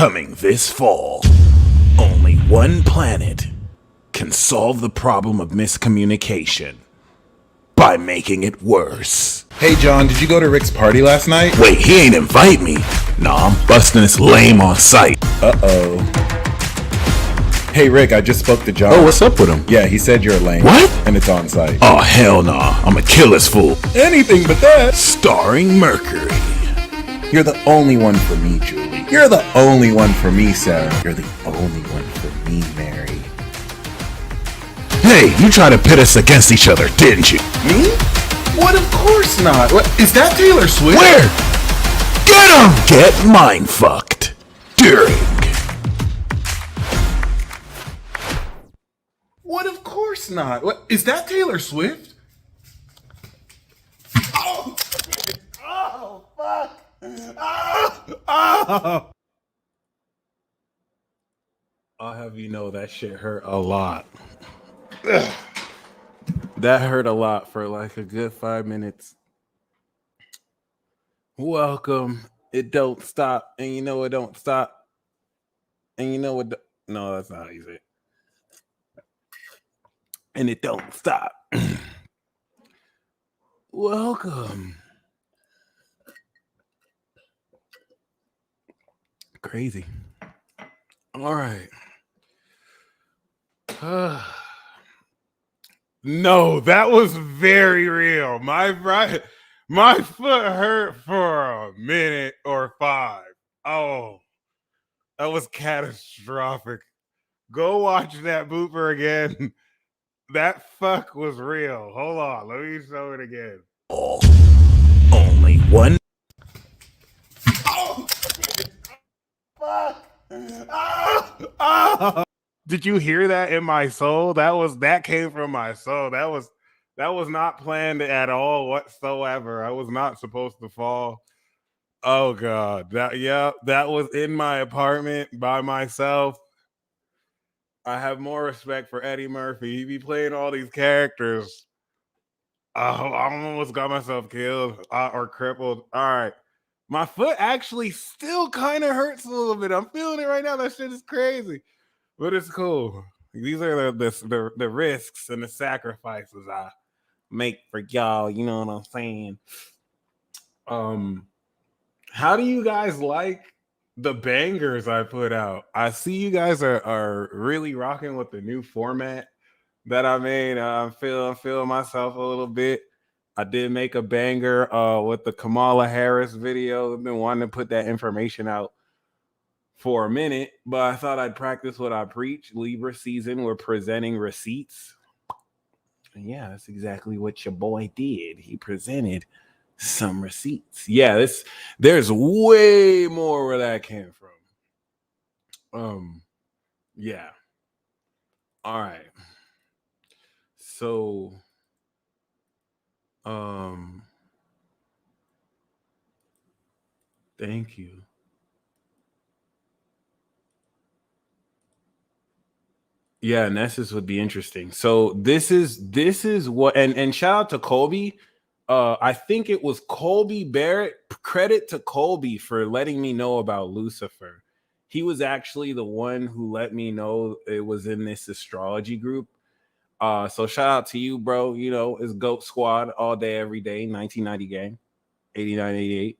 Coming this fall, only one planet can solve the problem of miscommunication by making it worse. Hey John, did you go to Rick's party last night? Wait, he ain't invite me. Nah, I'm busting this lame on sight. Uh-oh. Hey Rick, I just spoke to John. Oh, what's up with him? Yeah, he said you're lame. What? And it's on site. Oh, hell nah. I'm a killer's fool. Anything but that. Starring Mercury. You're the only one for me, Julie. You're the only one for me, Sarah. You're the only one for me, Mary. Hey, you tried to pit us against each other, didn't you? Me? What? Of course not. What? Is that Taylor Swift? Where? Get him! Get mind-fucked. During. What? Of course not. What? Is that Taylor Swift? Oh! Oh, fuck! Oh! I'll have you know that shit hurt a lot. Ugh. That hurt a lot for like a good 5 minutes. Welcome. It don't stop. And you know it don't stop. And you know it don't. No, that's not how you say it. And it don't stop. Welcome. Crazy. All right. No, that was very real. My foot hurt for a minute or 5. Oh, that was catastrophic. Go watch that booper again. That fuck was real. Hold on, let me show it again. Only one. Oh, fuck. Oh. Did you hear that in my soul? That came from my soul. That was not planned at all whatsoever. I was not supposed to fall. Oh god. That was in my apartment by myself. I have more respect for Eddie Murphy. He be playing all these characters. Oh, I almost got myself killed or crippled. All right. My foot actually still kind of hurts a little bit. I'm feeling it right now. That shit is crazy. But it's cool. These are the risks and the sacrifices I make for y'all. You know what I'm saying? How do you guys like the bangers I put out? I see you guys are really rocking with the new format that I made. I'm feeling myself a little bit. I did make a banger with the Kamala Harris video. I've been wanting to put that information out for a minute, but I thought I'd practice what I preach. Libra season, we're presenting receipts. And yeah, that's exactly what your boy did. He presented some receipts. Yeah, there's way more where that came from. Yeah. All right. So, thank you. Yeah, Nessus would be interesting. So this is what and shout out to Colby. I think it was Colby Barrett. Credit to Colby for letting me know about Lucifer. He was actually the one who let me know it was in this astrology group. So shout out to you, bro. You know, it's GOAT Squad all day, every day, 1990 gang, 89, 88.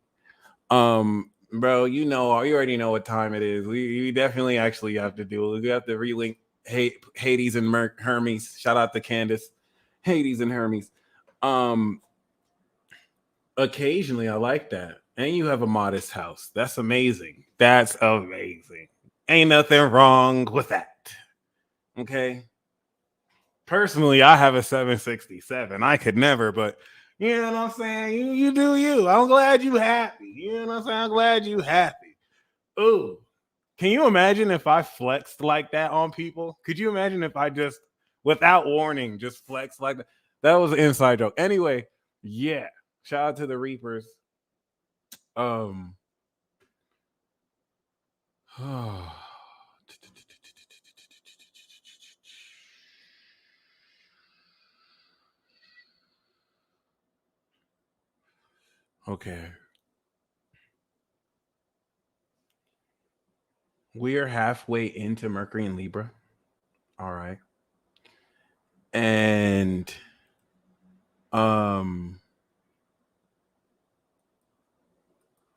Bro, you already know what time it is. We definitely actually have to do it. We have to relink Hades and Hermes. Shout out to Candace. Hades and Hermes. Occasionally I like that. And you have a modest house. That's amazing. That's amazing. Ain't nothing wrong with that. Okay. Personally, I have a 767. I could never, but you know what I'm saying? You do you. I'm glad you happy. You know what I'm saying? I'm glad you happy. Ooh. Can you imagine if I flexed like that on people? Could you imagine if I just, without warning, just flexed like that? That was an inside joke. Anyway, yeah. Shout out to the Reapers. Okay. We are halfway into Mercury and Libra. All right. And um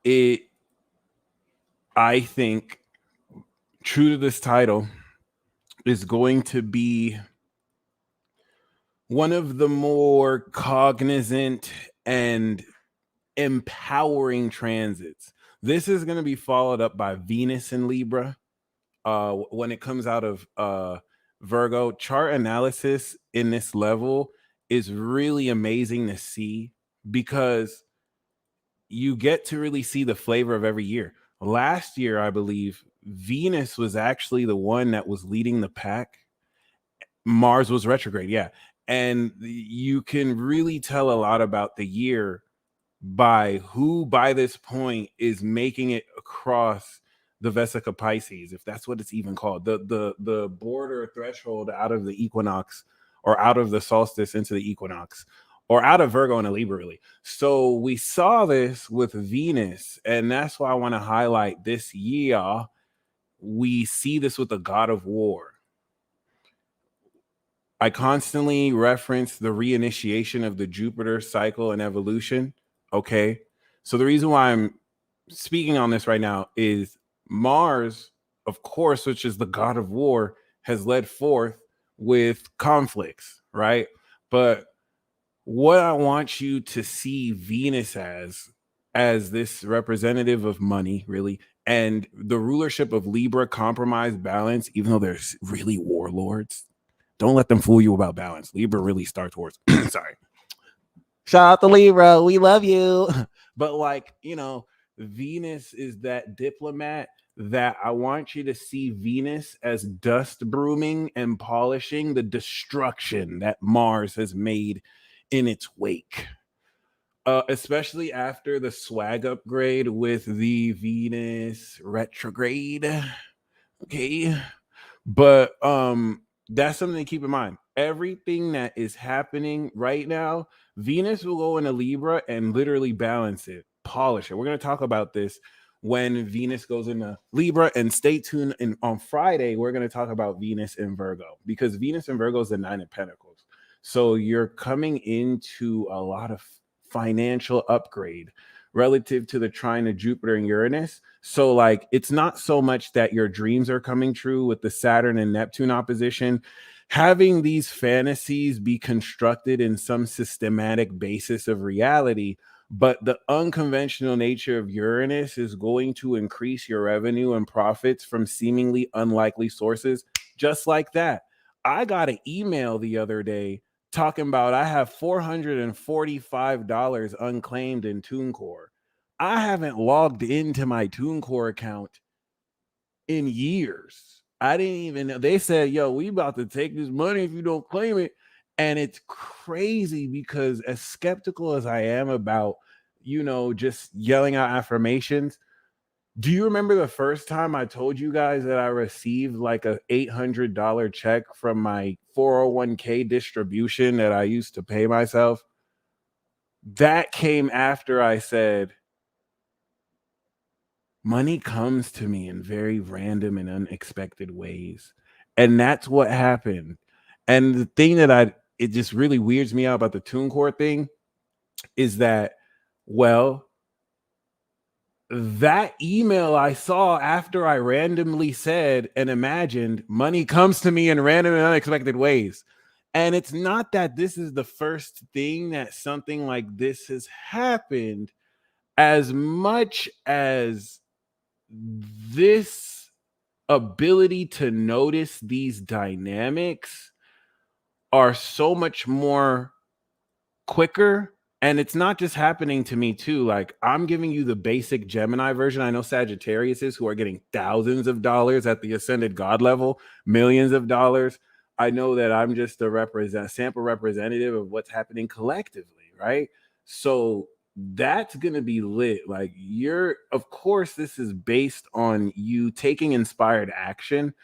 it I think true to this title is going to be one of the more cognizant and empowering transits. This is going to be followed up by Venus in Libra. When it comes out of Virgo, chart analysis in this level is really amazing to see because you get to really see the flavor of every year. Last year, I believe Venus was actually the one that was leading the pack. Mars was retrograde, yeah. And you can really tell a lot about the year by who by this point is making it across the Vesica Pisces, if that's what it's even called, the border threshold out of the equinox or out of the solstice into the equinox or out of Virgo and a Libra, really. So we saw this with Venus, and that's why I want to highlight this year. We see this with the god of war. I constantly reference the reinitiation of the Jupiter cycle and evolution. Okay. So the reason why I'm speaking on this right now is Mars, of course, which is the god of war, has led forth with conflicts, right? But what I want you to see Venus as this representative of money, really, and the rulership of Libra, compromise, balance, even though there's really warlords. Don't let them fool you about balance. Libra really starts wars. Sorry. Shout out to Libra. We love you. But like, Venus is that diplomat that I want you to see Venus as dust brooming and polishing the destruction that Mars has made in its wake. Especially after the swag upgrade with the Venus retrograde. Okay. But that's something to keep in mind. Everything that is happening right now, Venus will go into Libra and literally balance it, polish it. We're going to talk about this when Venus goes into Libra, and stay tuned. And on Friday, we're going to talk about Venus in Virgo, because Venus in Virgo is the 9 of Pentacles. So you're coming into a lot of financial upgrade relative to the trine of Jupiter and Uranus. So like, it's not so much that your dreams are coming true with the Saturn and Neptune opposition. Having these fantasies be constructed in some systematic basis of reality, but the unconventional nature of Uranus is going to increase your revenue and profits from seemingly unlikely sources. Just like that, I got an email the other day talking about I have $445 unclaimed in TuneCore. I haven't logged into my TuneCore account in years. I didn't even know. They said, yo, we about to take this money if you don't claim it. And it's crazy because as skeptical as I am about, just yelling out affirmations, do you remember the first time I told you guys that I received like a $800 check from my 401k distribution that I used to pay myself? That came after I said, money comes to me in very random and unexpected ways. And that's what happened. And the thing that it just really weirds me out about the TuneCore thing is that, well, that email I saw after I randomly said and imagined money comes to me in random and unexpected ways. And it's not that this is the first thing that something like this has happened, as much as this ability to notice these dynamics are so much more quicker. And it's not just happening to me too. Like, I'm giving you the basic Gemini version. I know Sagittariuses who are getting thousands of dollars at the ascended God level, millions of dollars. I know that I'm just a sample representative of what's happening collectively, right? So that's going to be lit. Like, of course, this is based on you taking inspired action.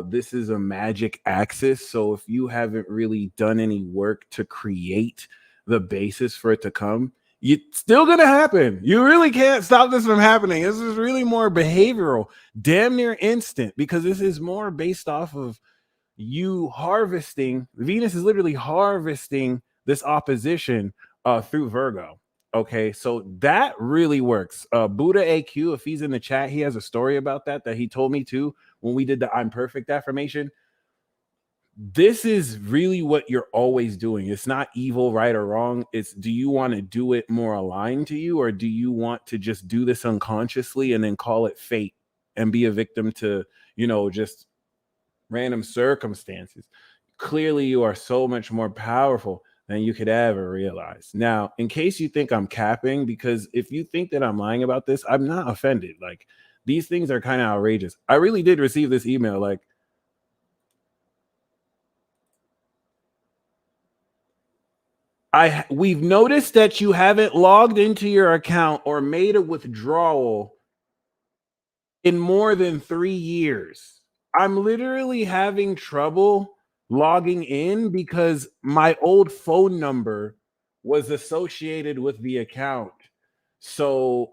This is a magic axis. So if you haven't really done any work to create the basis for it to come, It's still gonna happen. You really can't stop this from happening. This is really more behavioral, damn near instant, because this is more based off of you harvesting. Venus is literally harvesting this opposition through Virgo. Okay, so that really works. Buddha AQ, if he's in the chat, he has a story about that he told me too when we did the I'm perfect affirmation. This is really what you're always doing. It's not evil, right or wrong. It's, do you want to do it more aligned to you, or do you want to just do this unconsciously and then call it fate and be a victim to, just random circumstances? Clearly, you are so much more powerful than you could ever realize. Now, in case you think I'm capping, because if you think that I'm lying about this, I'm not offended. Like, these things are kind of outrageous. I really did receive this email. Like, we've noticed that you haven't logged into your account or made a withdrawal in more than 3 years. I'm literally having trouble logging in because my old phone number was associated with the account. So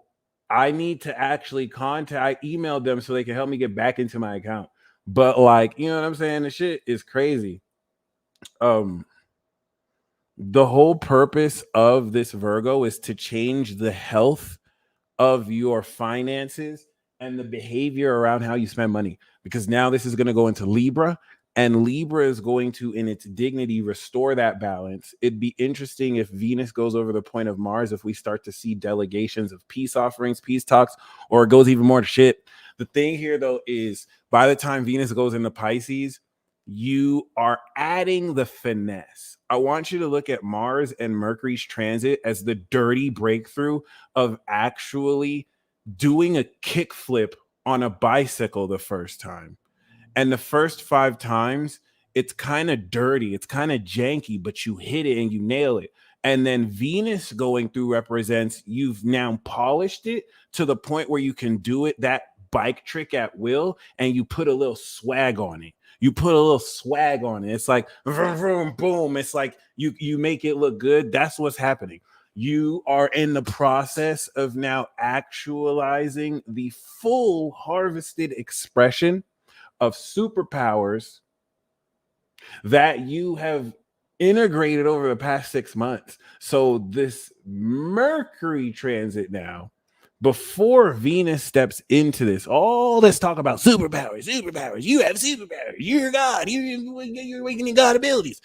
I need to actually I emailed them so they can help me get back into my account. But like, you know what I'm saying? The shit is crazy. The whole purpose of this Virgo is to change the health of your finances and the behavior around how you spend money, because now this is going to go into Libra, and Libra is going to, in its dignity, restore that balance. It'd be interesting if Venus goes over the point of Mars, if we start to see delegations of peace offerings, peace talks, or it goes even more to shit. The thing here, though, is by the time Venus goes into Pisces, you are adding the finesse. I want you to look at Mars and Mercury's transit as the dirty breakthrough of actually doing a kickflip on a bicycle the first time. And the first 5 times, it's kind of dirty, it's kind of janky, but you hit it and you nail it. And then Venus going through represents you've now polished it to the point where you can do it, that bike trick at will, and you put a little swag on it. It's like vroom, vroom, boom. It's like you make it look good. That's what's happening. You are in the process of now actualizing the full harvested expression of superpowers that you have integrated over the past 6 months. So this Mercury transit now, before Venus steps into this, all this talk about superpowers, you have superpowers, you're God, you're awakening God abilities.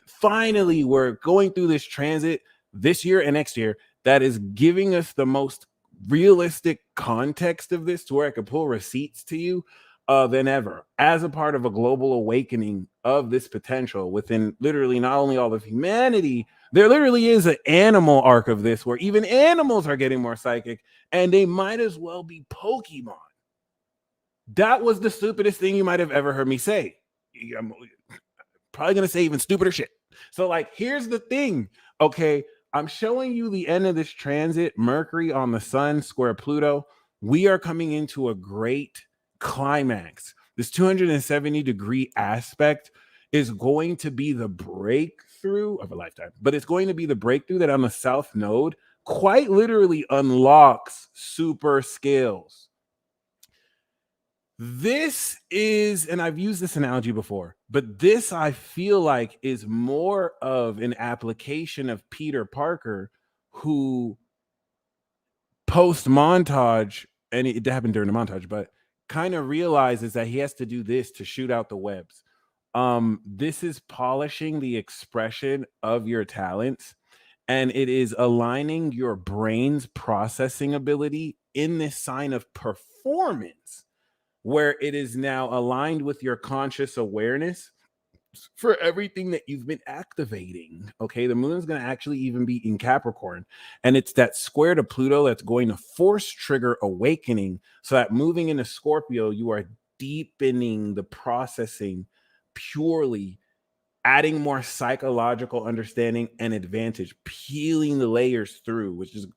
Finally, we're going through this transit this year and next year that is giving us the most realistic context of this, to where I could pull receipts to you than ever, as a part of a global awakening of this potential within literally not only all of humanity. There literally is an animal arc of this where even animals are getting more psychic, and they might as well be Pokemon. That was the stupidest thing you might have ever heard me say. I'm probably going to say even stupider shit. So, like, here's the thing. Okay, I'm showing you the end of this transit, Mercury on the sun, square Pluto. We are coming into a great climax. This 270-degree aspect is going to be the breakthrough of a lifetime, but it's going to be the breakthrough that on the South Node quite literally unlocks super scales. This is, and I've used this analogy before, but this I feel like is more of an application of Peter Parker, who post montage, and it happened during the montage, but kind of realizes that he has to do this to shoot out the webs. This is polishing the expression of your talents, and it is aligning your brain's processing ability in this sign of performance, where it is now aligned with your conscious awareness for everything that you've been activating. Okay, the moon is going to actually even be in Capricorn, and it's that square to Pluto that's going to force trigger awakening, so that moving into Scorpio, you are deepening the processing, purely adding more psychological understanding and advantage, peeling the layers through, which is,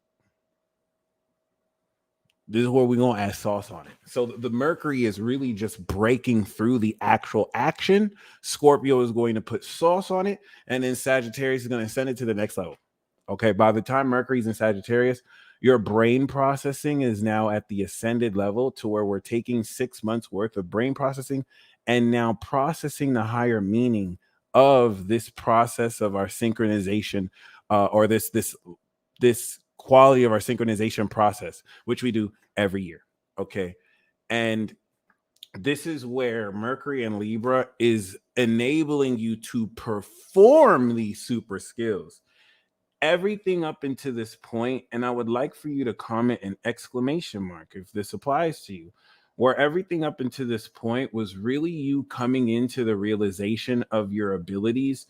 this is where we're going to add sauce on it. So the Mercury is really just breaking through the actual action. Scorpio is going to put sauce on it. And then Sagittarius is going to send it to the next level. Okay, by the time Mercury's in Sagittarius, your brain processing is now at the ascended level to where we're taking 6 months worth of brain processing and now processing the higher meaning of this process of our synchronization, or this quality of our synchronization process, which we do every year. Okay, and this is where Mercury and Libra is enabling you to perform these super skills. Everything up into this point, and I would like for you to comment an exclamation mark if this applies to you, where everything up into this point was really you coming into the realization of your abilities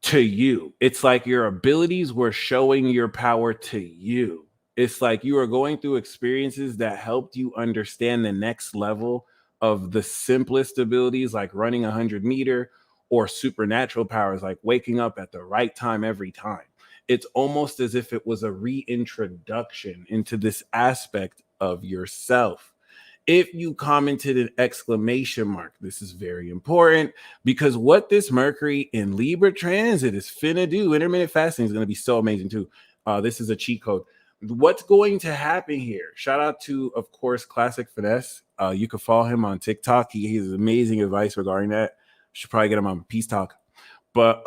to you. It's like your abilities were showing your power to you. It's like you are going through experiences that helped you understand the next level of the simplest abilities, like running 100 meter, or supernatural powers, like waking up at the right time every time. It's almost as if it was a reintroduction into this aspect of yourself. If you commented an exclamation mark, this is very important, because what this Mercury in Libra transit is finna do, intermittent fasting is going to be so amazing too. This is a cheat code. What's going to happen here? Shout out to, of course, Classic Finesse. You can follow him on TikTok. He has amazing advice regarding that. Should probably get him on Peace Talk. But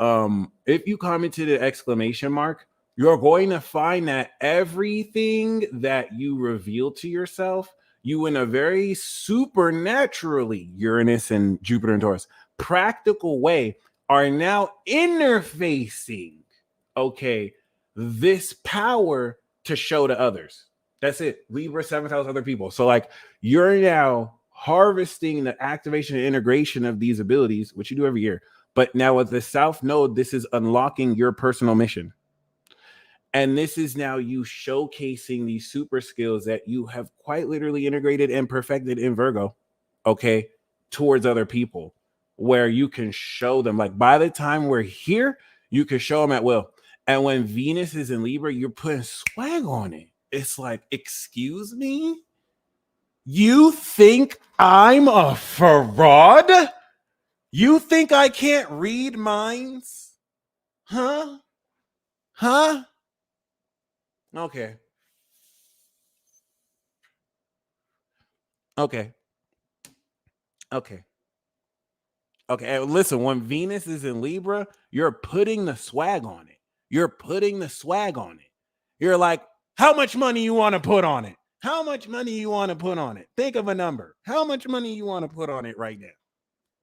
if you commented an exclamation mark, you're going to find that everything that you reveal to yourself, you in a very supernaturally Uranus and Jupiter and Taurus practical way are now interfacing, okay, this power to show to others. That's it. Libra, seventh house, other people. So like you're now harvesting the activation and integration of these abilities, which you do every year. But now with the South Node, this is unlocking your personal mission. And this is now you showcasing these super skills that you have quite literally integrated and perfected in Virgo, okay, towards other people, where you can show them. Like by the time we're here, you can show them at will. And when Venus is in Libra, you're putting swag on it. It's like, excuse me? You think I'm a fraud? You think I can't read minds? Huh? Huh? Okay. Okay. Okay. Okay. Listen, when Venus is in Libra, you're putting the swag on it. You're putting the swag on it. You're like, how much money you want to put on it? How much money you want to put on it? Think of a number. How much money you want to put on it right now?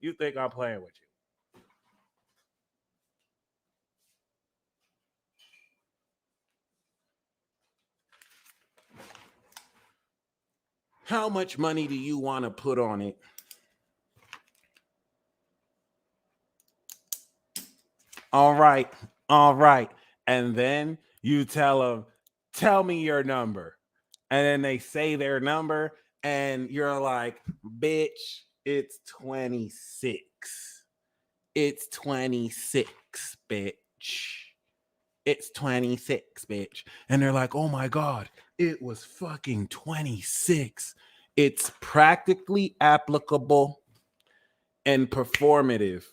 You think I'm playing with you? How much money do you want to put on it? All right. All right. And then you tell them, tell me your number. And then they say their number, and you're like, bitch, it's 26. It's 26, bitch. It's 26, bitch. And they're like, oh my God, it was fucking 26. It's practically applicable and performative.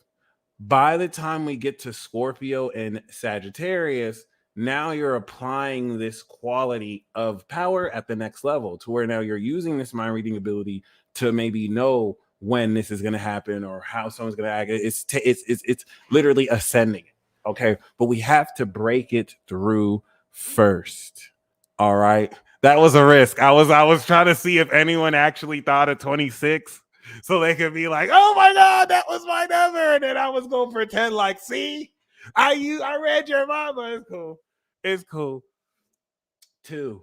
By the time we get to Scorpio and Sagittarius, now you're applying this quality of power at the next level to where now you're using this mind reading ability to maybe know when this is going to happen or how someone's going to act. It's literally ascending. Okay. But we have to break it through first. All right. That was a risk. I was trying to see if anyone actually thought of 26 so they could be like, "Oh my God, that was my number," and then I was gonna pretend like, "See, I read your mama." It's cool. It's cool. Two.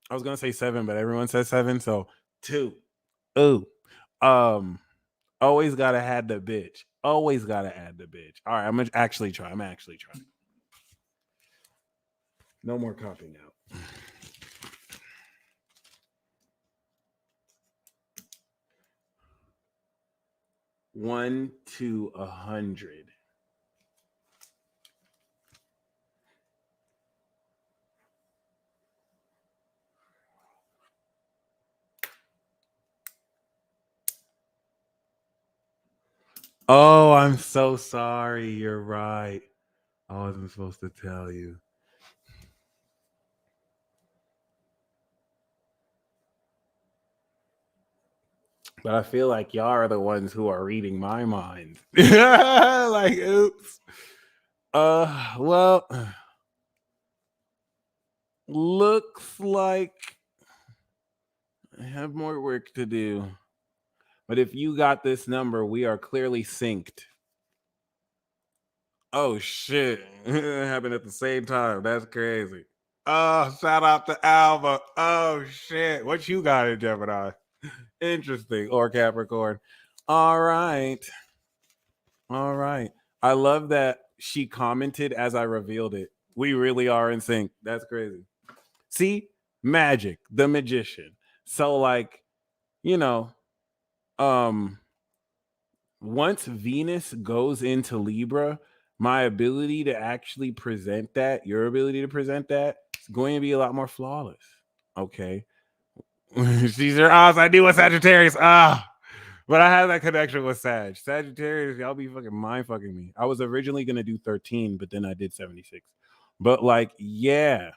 I was gonna say seven, but everyone says seven, so two. Ooh. Um. Always gotta add the bitch. Always gotta add the bitch. All right, I'm gonna actually try. I'm actually trying. No more copying out. 1 to 100. Oh, I'm so sorry. You're right. I wasn't supposed to tell you. But I feel like y'all are the ones who are reading my mind. Like, oops. Well, looks like I have more work to do. But if you got this number, we are clearly synced. Oh shit. It happened at the same time. That's crazy. Oh, shout out to Alba. Oh shit. What you got in Gemini? Interesting. Or Capricorn. All right. All right. I love that she commented as I revealed it. We really are in sync. That's crazy. See, magic, the magician. So, like, you know, um, once Venus goes into Libra, my ability to actually present that, your ability to present that, is going to be a lot more flawless. Okay. She's your odds. I knew a Sagittarius. But I have that connection with Sagittarius. Y'all be fucking mind fucking me. I was originally gonna do 13, but then I did 76. But like, yeah.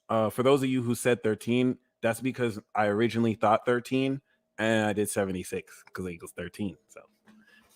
For those of you who said 13, that's because I originally thought 13 and I did 76 because it equals 13. So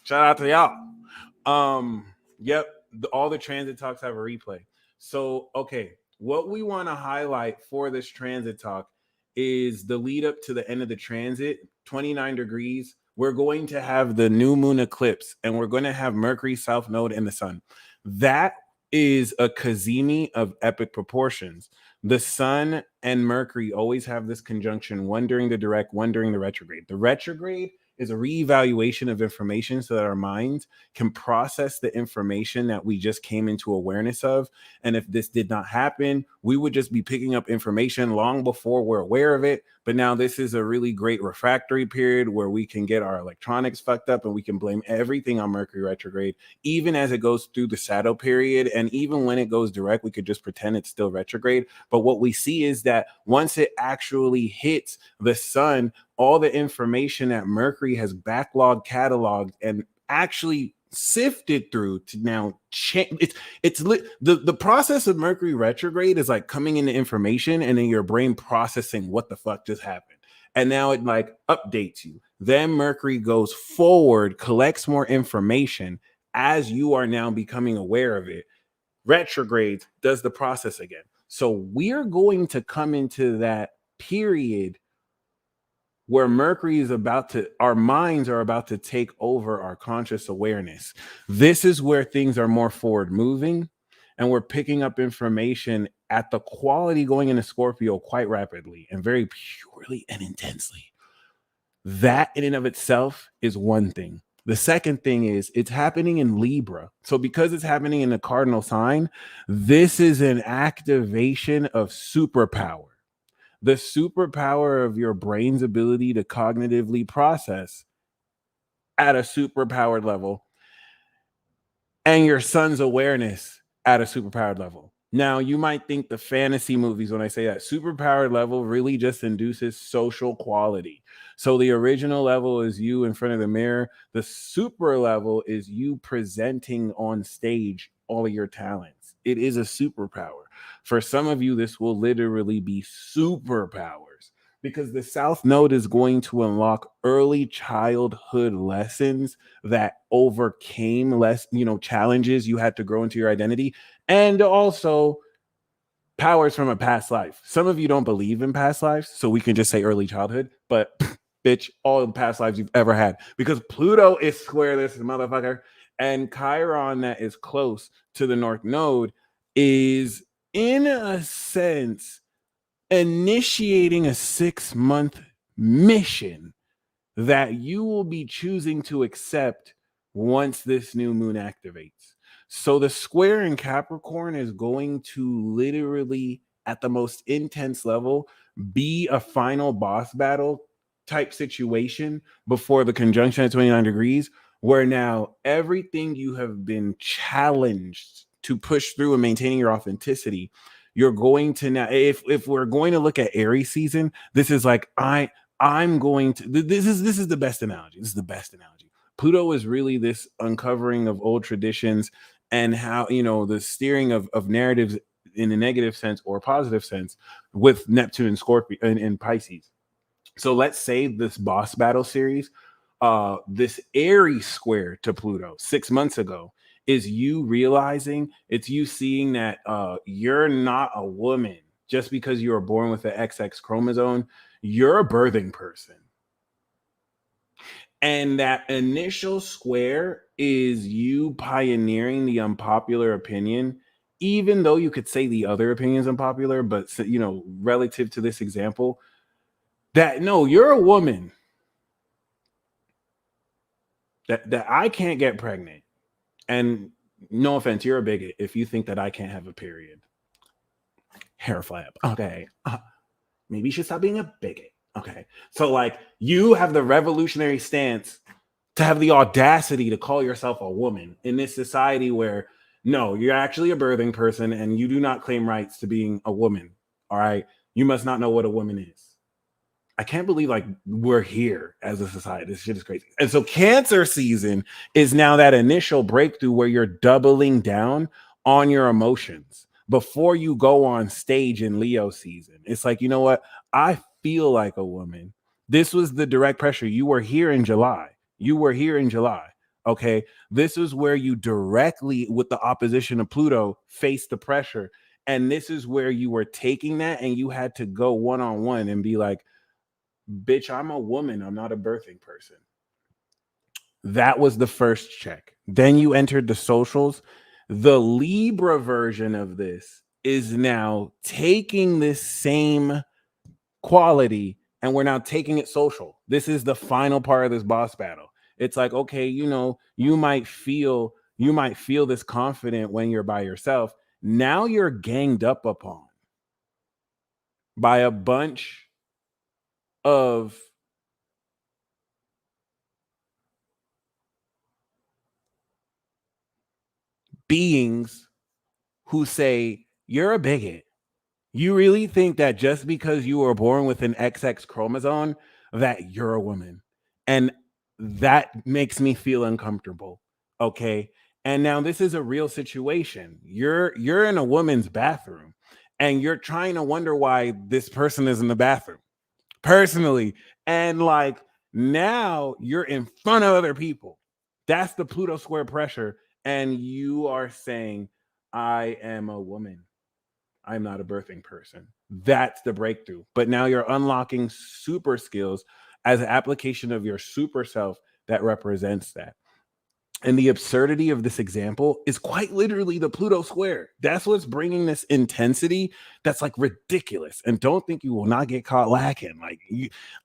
shout out to y'all. Yep, all the transit talks have a replay. So, okay, what we want to highlight for this transit talk is the lead up to the end of the transit, 29 degrees. We're going to have the new moon eclipse, and we're going to have Mercury, South Node, and the sun. That is a Kazemi of epic proportions. The sun and Mercury always have this conjunction, one during the direct, one during the retrograde. The retrograde is a reevaluation of information so that our minds can process the information that we just came into awareness of. And if this did not happen, we would just be picking up information long before we're aware of it. But now this is a really great refractory period where we can get our electronics fucked up and we can blame everything on Mercury retrograde, even as it goes through the shadow period. And even when it goes direct, we could just pretend it's still retrograde. But what we see is that once it actually hits the sun, all the information that Mercury has backlogged, cataloged, and actually sifted through to now change. The process of Mercury retrograde is like coming into information and then your brain processing what the fuck just happened. And now it like updates you. Then Mercury goes forward, collects more information as you are now becoming aware of it. Retrograde does the process again. So we're going to come into that period where Mercury is about to, our minds are about to take over our conscious awareness. This is where things are more forward moving and we're picking up information at the quality going into Scorpio quite rapidly and very purely and intensely. That in and of itself is one thing. The second thing is it's happening in Libra. So because it's happening in the cardinal sign, this is an activation of superpower. The superpower of your brain's ability to cognitively process at a superpowered level and your son's awareness at a superpowered level. Now, you might think the fantasy movies, when I say that superpowered level, really just induces social quality. So the original level is you in front of the mirror. The super level is you presenting on stage all of your talents. It is a superpower. For some of you, this will literally be superpowers because the South Node is going to unlock early childhood lessons that overcame challenges you had to grow into your identity, and also powers from a past life. Some of you don't believe in past lives, so we can just say early childhood, but bitch, all the past lives you've ever had, because Pluto is square this motherfucker, and Chiron that is close to the North Node is in a sense initiating a 6-month mission that you will be choosing to accept once this new moon activates. So the square in Capricorn is going to literally, at the most intense level, be a final boss battle type situation before the conjunction at 29 degrees, where now everything you have been challenged to push through and maintaining your authenticity, you're going to now, if we're going to look at Aries season, this is like I'm going to, this is the best analogy. This is the best analogy. Pluto is really this uncovering of old traditions and how, the steering of narratives in a negative sense or positive sense with Neptune and Scorpio and Pisces. So let's say this boss battle series, this Aries square to Pluto 6 months ago is you realizing, it's you seeing that you're not a woman just because you were born with the XX chromosome. You're a birthing person. And that initial square is you pioneering the unpopular opinion, even though you could say the other opinion's unpopular, but relative to this example, that no, you're a woman, that I can't get pregnant. And no offense, you're a bigot if you think that I can't have a period. Hair flap. Okay. Maybe you should stop being a bigot. Okay. So, like, you have the revolutionary stance to have the audacity to call yourself a woman in this society where, no, you're actually a birthing person and you do not claim rights to being a woman. All right. You must not know what a woman is. I can't believe like we're here as a society. This shit is crazy. And so Cancer season is now that initial breakthrough where you're doubling down on your emotions before you go on stage in Leo season. It's like, you know what? I feel like a woman. This was the direct pressure. You were here in July. You were here in July. Okay. This is where you directly, with the opposition of Pluto, face the pressure. And this is where you were taking that and you had to go one-on-one and be like, bitch, I'm a woman. I'm not a birthing person. That was the first check. Then you entered the socials. The Libra version of this is now taking this same quality and we're now taking it social. This is the final part of this boss battle. It's like, okay, you might feel this confident when you're by yourself. Now you're ganged up upon by a bunch of beings who say you're a bigot. You really think that just because you were born with an XX chromosome that you're a woman? And that makes me feel uncomfortable. Okay? And now this is a real situation. You're in a woman's bathroom and you're trying to wonder why this person is in the bathroom. Personally, and like now you're in front of other people. That's the Pluto square pressure. And you are saying, I am a woman. I'm not a birthing person. That's the breakthrough. But now you're unlocking super skills as an application of your super self that represents that. And the absurdity of this example is quite literally the Pluto square. That's what's bringing this intensity that's like ridiculous. And don't think you will not get caught lacking. Like,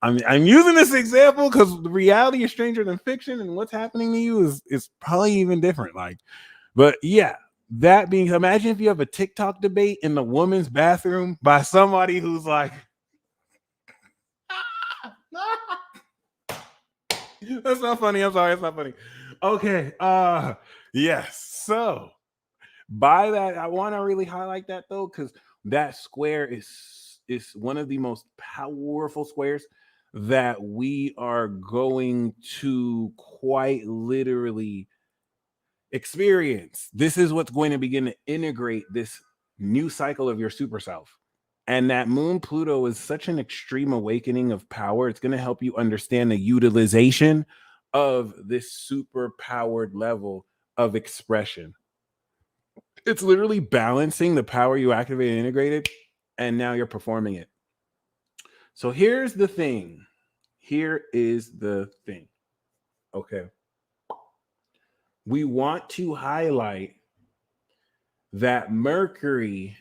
I'm using this example because the reality is stranger than fiction, and what's happening to you is probably even different. Like, but yeah, that being, imagine if you have a TikTok debate in the woman's bathroom by somebody who's like, that's not funny. I'm sorry, it's not funny. Okay. Yes. So by that, I want to really highlight that though, because that square is one of the most powerful squares that we are going to quite literally experience. This is what's going to begin to integrate this new cycle of your super self. And that moon Pluto is such an extreme awakening of power. It's going to help you understand the utilization of this super powered level of expression. It's literally balancing the power you activated and integrated, and now you're performing it. So here's the thing. Here is the thing. Okay. We want to highlight that Mercury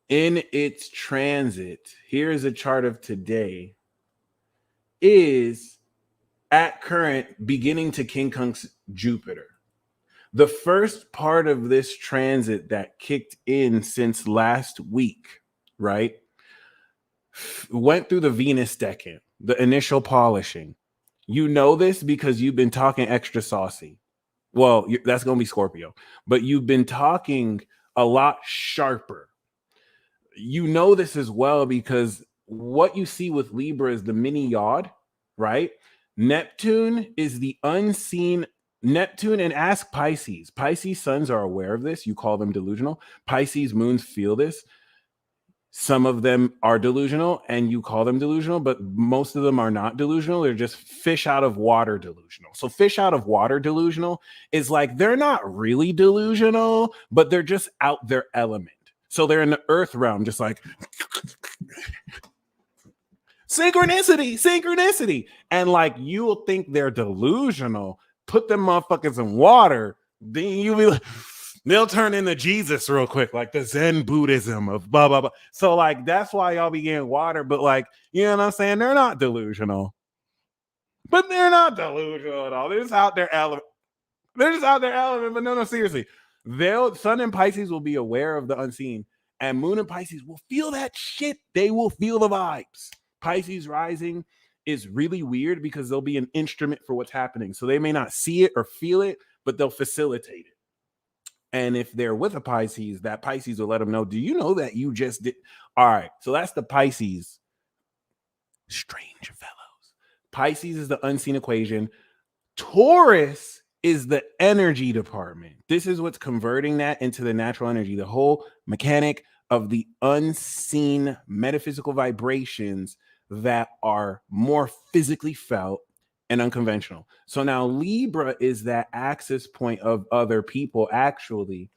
in its transit, here's a chart of today, is at current beginning to quincunx Jupiter. The first part of this transit that kicked in since last week, right, went through the Venus decan, the initial polishing. You know this because you've been talking extra saucy. Well, that's going to be Scorpio, but you've been talking a lot sharper. You know this as well because what you see with Libra is the mini yod, right? Neptune is the unseen. Neptune, and ask Pisces. Pisces suns are aware of this. You call them delusional. Pisces moons feel this. Some of them are delusional and you call them delusional, but most of them are not delusional. They're just fish out of water delusional. So fish out of water delusional is like they're not really delusional, but they're just out their element. So they're in the earth realm, just like synchronicity. And like you'll think they're delusional, put them motherfuckers in water, then you'll be like, they'll turn into Jesus real quick, like the Zen Buddhism of blah blah blah. So like that's why y'all be getting water, but like you know what I'm saying? They're not delusional, but they're not delusional at all. They're just out their element. They're just out their element. But no, seriously, they'll Sun and Pisces will be aware of the unseen, and Moon and Pisces will feel that shit. They will feel the vibes. Pisces rising is really weird because they'll be an instrument for what's happening. So they may not see it or feel it, but they'll facilitate it. And if they're with a Pisces, that Pisces will let them know, do you know that you just did? All right. So that's the Pisces. Strange fellows. Pisces is the unseen equation. Taurus is the energy department. This is what's converting that into the natural energy, the whole mechanic of the unseen metaphysical vibrations that are more physically felt and unconventional. So now Libra is that access point of other people, actually.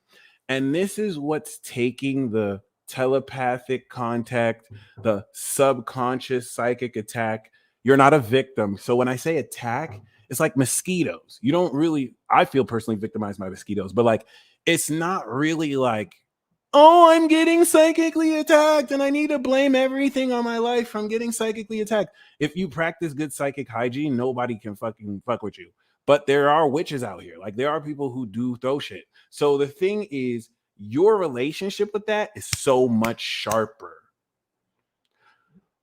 And this is what's taking the telepathic contact, the subconscious psychic attack. You're not a victim. So when I say attack, it's like mosquitoes. You don't really, I feel personally victimized by mosquitoes, but like, it's not really like, oh, I'm getting psychically attacked and I need to blame everything on my life from getting psychically attacked. If you practice good psychic hygiene, nobody can fucking fuck with you. But there are witches out here. Like there are people who do throw shit. So the thing is, your relationship with that is so much sharper.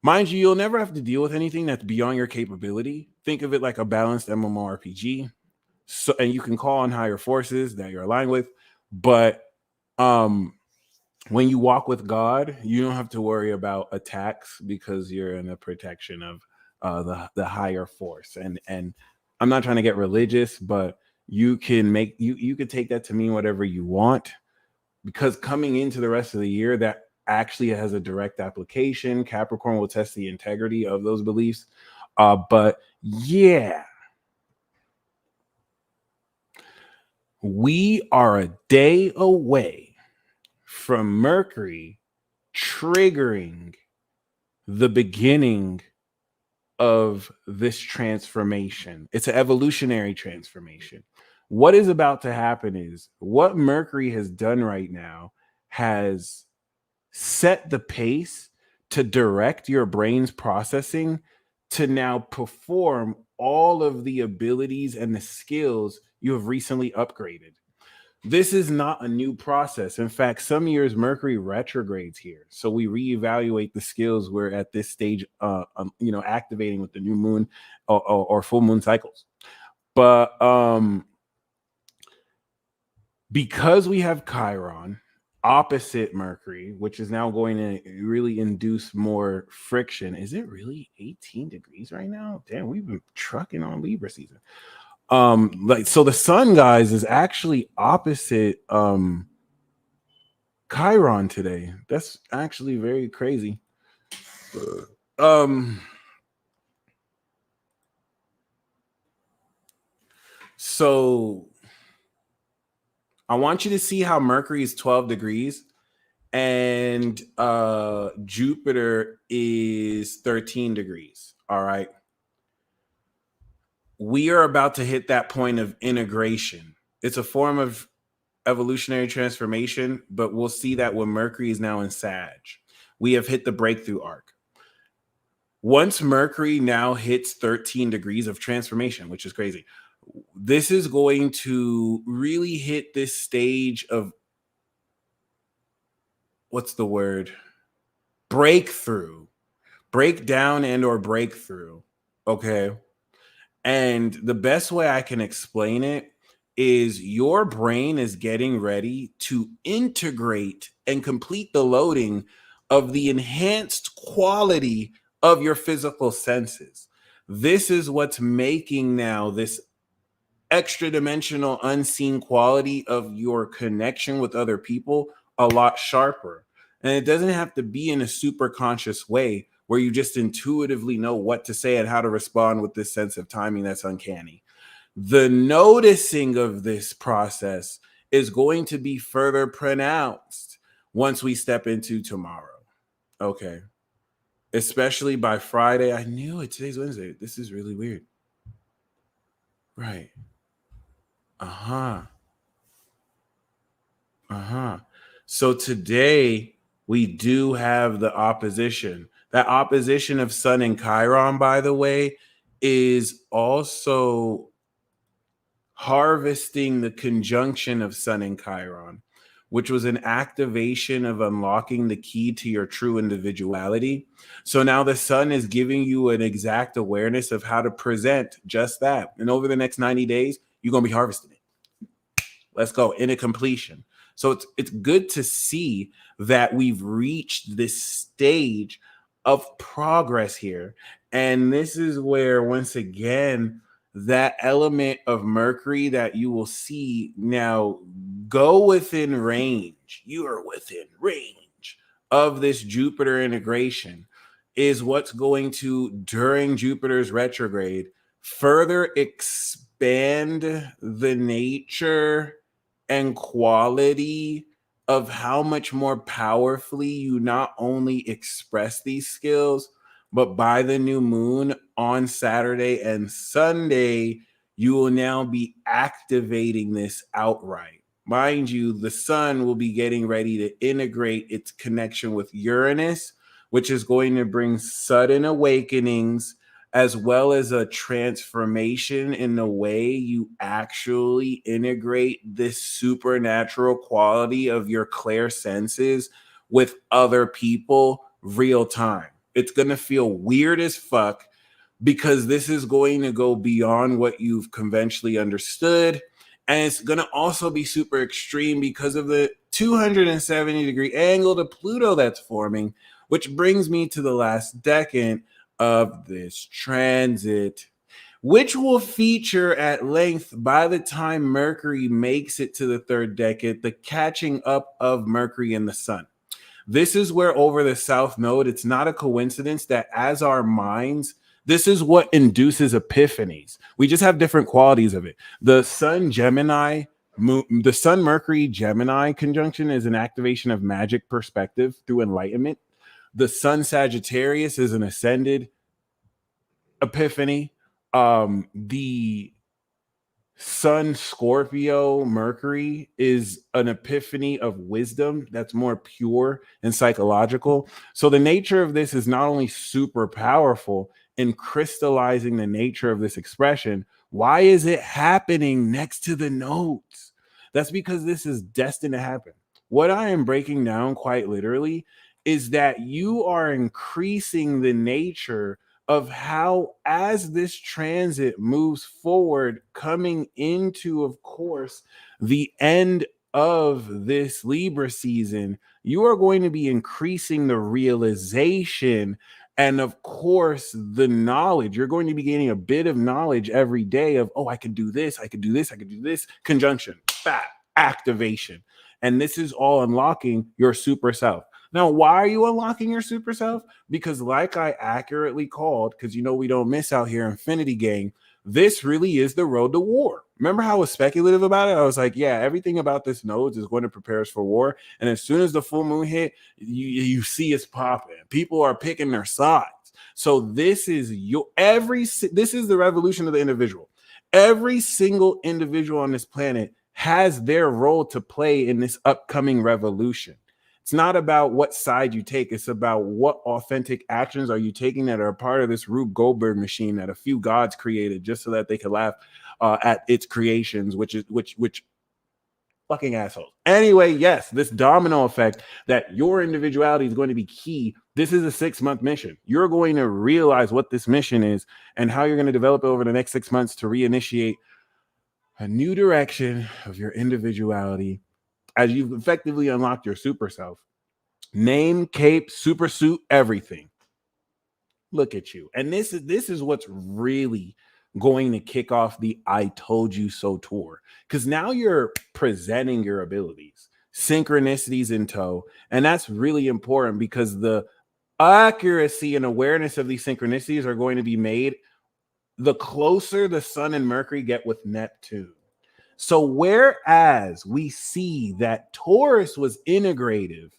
Mind you, you'll never have to deal with anything that's beyond your capability. Think of it like a balanced MMORPG. So, and you can call on higher forces that you're aligned with, but when you walk with God, you don't have to worry about attacks because you're in a protection of the higher force. And I'm not trying to get religious, but you can make you could take that to mean whatever you want, because coming into the rest of the year, that actually has a direct application. Capricorn will test the integrity of those beliefs. But yeah, we are a day away from Mercury triggering the beginning of this transformation. It's an evolutionary transformation. What is about to happen is what Mercury has done right now has set the pace to direct your brain's processing to now perform all of the abilities and the skills you have recently upgraded. This is not a new process. In fact, some years Mercury retrogrades here, so we reevaluate the skills we're at this stage, activating with the new moon or full moon cycles. But because we have Chiron opposite Mercury, which is now going to really induce more friction. Is it really 18 degrees right now? Damn, we've been trucking on Libra season. So the sun, guys, is actually opposite Chiron today. That's actually very crazy. So I want you to see how Mercury is 12 degrees and Jupiter is 13 degrees. All right. We are about to hit that point of integration. It's a form of evolutionary transformation, but we'll see that when Mercury is now in Sag. We have hit the breakthrough arc. Once Mercury now hits 13 degrees of transformation, which is crazy, this is going to really hit this stage of, what's the word? Breakthrough, breakdown and or breakthrough. Okay. And the best way I can explain it is your brain is getting ready to integrate and complete the loading of the enhanced quality of your physical senses. This is what's making now this extra dimensional unseen quality of your connection with other people a lot sharper. And it doesn't have to be in a super conscious way where you just intuitively know what to say and how to respond with this sense of timing that's uncanny. The noticing of this process is going to be further pronounced once we step into tomorrow. Okay. Especially by Friday. I knew it. Today's Wednesday. This is really weird. Right. Uh-huh. Uh-huh. So today we do have the opposition. That opposition of Sun and Chiron, by the way, is also harvesting the conjunction of Sun and Chiron, which was an activation of unlocking the key to your true individuality. So now the Sun is giving you an exact awareness of how to present just that. And over the next 90 days, you're going to be harvesting it. Let's go in a completion. So it's good to see that we've reached this stage of progress here. And this is where, once again, that element of Mercury that you will see now go within range. You are within range of this Jupiter integration is what's going to, during Jupiter's retrograde, further expand the nature and quality of how much more powerfully you not only express these skills, but by the new moon on Saturday and Sunday, you will now be activating this outright. Mind you, the sun will be getting ready to integrate its connection with Uranus, which is going to bring sudden awakenings as well as a transformation in the way you actually integrate this supernatural quality of your clair senses with other people real time. It's going to feel weird as fuck because this is going to go beyond what you've conventionally understood. And it's going to also be super extreme because of the 270-degree angle to Pluto that's forming, which brings me to the last decade of this transit, which will feature at length by the time Mercury makes it to the third decade, the catching up of Mercury and the sun. This is where over the South Node, it's not a coincidence that as our minds, this is what induces epiphanies. We just have different qualities of it. The Sun Gemini, the Sun Mercury Gemini conjunction is an activation of magic perspective through enlightenment. The Sun Sagittarius is an ascended epiphany. The Sun Scorpio Mercury is an epiphany of wisdom that's more pure and psychological. So the nature of this is not only super powerful in crystallizing the nature of this expression. Why is it happening next to the nodes? That's because this is destined to happen. What I am breaking down quite literally is that you are increasing the nature of how, as this transit moves forward, coming into, of course, the end of this Libra season, you are going to be increasing the realization and, of course, the knowledge. You're going to be gaining a bit of knowledge every day of, oh, I could do this, I could do this, I could do this, conjunction, activation. And this is all unlocking your super self. Now, why are you unlocking your super self? Because like I accurately called, because you know we don't miss out here, Infinity Gang, this really is the road to war. Remember how I was speculative about it? I was like, yeah, everything about this nodes is going to prepare us for war. And as soon as the full moon hit, you see it's popping. People are picking their sides. So this is this is the revolution of the individual. Every single individual on this planet has their role to play in this upcoming revolution. It's not about what side you take. It's about what authentic actions are you taking that are a part of this Rube Goldberg machine that a few gods created just so that they could laugh at its creations, which fucking assholes. Anyway, yes, this domino effect that your individuality is going to be key. This is a 6-month mission. You're going to realize what this mission is and how you're going to develop it over the next 6 months to reinitiate a new direction of your individuality as you've effectively unlocked your super self. Name, cape, super suit, everything. Look at you. And this is what's really going to kick off the I Told You So tour. Because now you're presenting your abilities. synchronicities in tow. And that's really important because the accuracy and awareness of these synchronicities are going to be made the closer the sun and Mercury get with Neptune. So whereas we see that Taurus was integrative,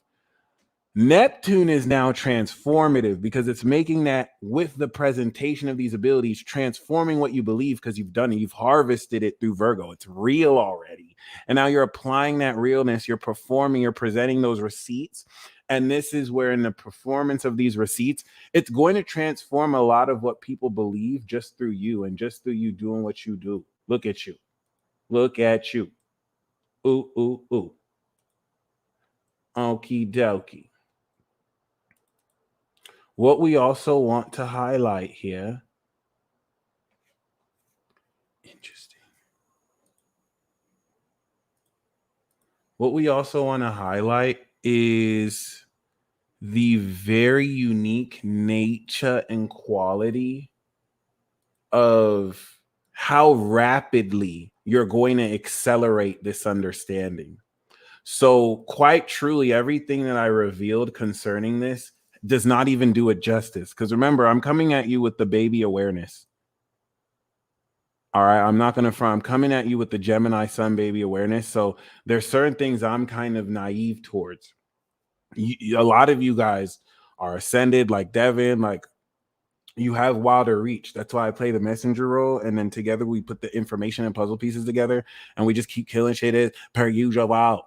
Neptune is now transformative because it's making that with the presentation of these abilities, transforming what you believe because you've done it. You've harvested it through Virgo. It's real already. And now you're applying that realness. You're performing, you're presenting those receipts. And this is where in the performance of these receipts, it's going to transform a lot of what people believe just through you and just through you doing what you do. Look at you. Look at you. Ooh, ooh, ooh. Okie dokie. What we also want to highlight here, interesting. What we also want to highlight is the very unique nature and quality of how rapidly you're going to accelerate this understanding. So, quite truly, everything that I revealed concerning this does not even do it justice. Because remember, I'm coming at you with the baby awareness. All right, I'm not going to front. I'm coming at you with the Gemini sun baby awareness. So there's certain things I'm kind of naive towards. A lot of you guys are ascended, like Devin, like you have wilder reach. That's why I play the messenger role. And then together we put the information and puzzle pieces together and we just keep killing shit per usual.